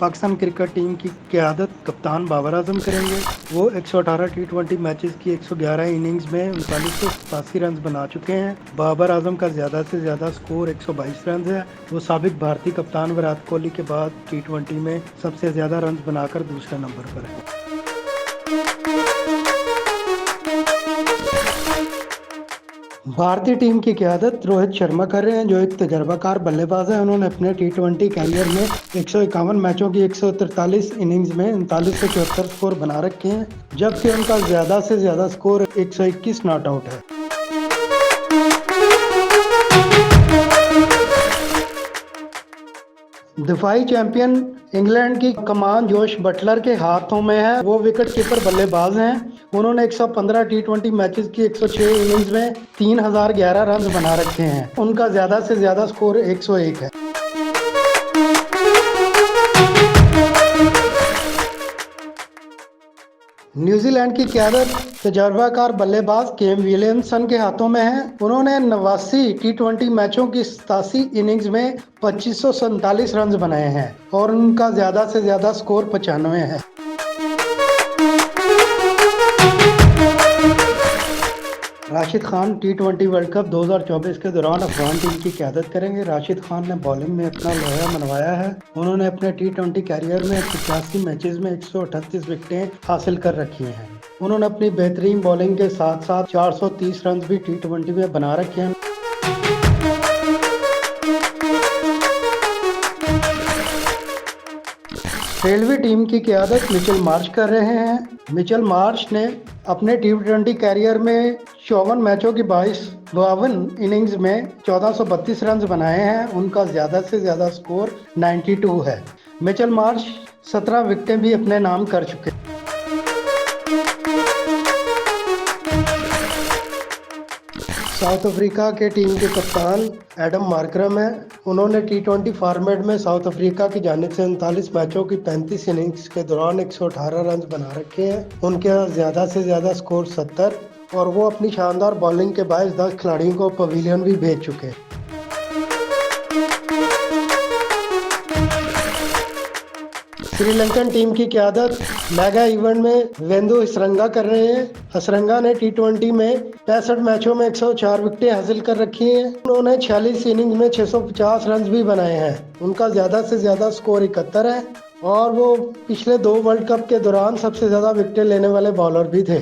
Pakistan cricket team की क़यादत कप्तान बाबर आजम करेंगे। वो 118 टी20 मैचेस की 111 इनिंग्स में 3987 रन बना चुके हैं। बाबर आजम का ज़्यादा से ज़्यादा स्कोर 122 रन है। वो साबिक भारतीय कप्तान विराट कोहली के बाद टी20 में सबसे ज़्यादा रन बनाकर दूसरे नंबर पर है। भारतीय टीम की क़यादत रोहित शर्मा कर रहे हैं, जो एक तजर्बाकार बल्लेबाज है। उन्होंने अपने टी20 कैरियर में 151 मैचों की 143 इनिंग्स में 3974 स्कोर बना रखे हैं, जबकि उनका ज़्यादा से ज़्यादा स्कोर 121 नॉट आउट है। दिफाई चैंपियन इंग्लैंड की कमान जोश बटलर के हाथों में है। वो विकेट कीपर बल्लेबाज हैं। उन्होंने 115 टी20 मैचेस की 106 इनिंग्स में 3011 रन बना रखे हैं। उनका ज़्यादा से ज़्यादा स्कोर 101 है। न्यूजीलैंड की क़यादत तजर्बाकार बल्लेबाज केन विलियमसन के हाथों में है। उन्होंने 89 टी20 मैचों की 87 इनिंग्स में 2547 रन बनाए हैं और उनका ज़्यादा से ज़्यादा स्कोर 95 है। राशिद खान टी20 वर्ल्ड कप 2024 के दौरान अफगान टीम की क़यादत करेंगे। राशिद खान ने बॉलिंग में अपना लोहा मनवाया है। उन्होंने अपने टी20 कैरियर में 85 मैचेस में 138 विकेटें हासिल कर रखी हैं। उन्होंने अपनी बेहतरीन बॉलिंग के साथ साथ 430 रन भी टी20 में बना रखे हैं। रेलवे टीम की क़यादत मिचेल मार्श कर रहे हैं। मिचेल मार्श ने अपने टी20 कैरियर में 54 मैचों की 52 इनिंग्स में 1432 रन बनाए हैं। उनका ज़्यादा से ज़्यादा स्कोर 92 है। मिचेल मार्श 17 विकेटें भी अपने नाम कर चुके हैं। साउथ अफ्रीका के टीम के कप्तान एडम मार्करम है। उन्होंने टी20 फॉर्मेट में साउथ अफ्रीका की जानिब से 39 मैचों की 35 इनिंग्स के दौरान 118 रन बना रखे हैं। उनके ज़्यादा से ज़्यादा स्कोर 70 और वो अपनी शानदार बॉलिंग के बायस 10 खिलाड़ियों को पवेलियन भी भेज चुके हैं। श्रीलंकन टीम की क़यादत मेगा इवेंट में वेंदु हसरंगा कर रहे हैं। हसरंगा ने टी20 में 65 मैचों में 104 विकेटें हासिल कर रखी हैं। उन्होंने 46 इनिंग्स में 650 रन भी बनाए हैं। उनका ज़्यादा से ज़्यादा स्कोर 71 है और वो पिछले 2 वर्ल्ड कप के दौरान सबसे ज़्यादा विकेटें लेने वाले बॉलर भी थे।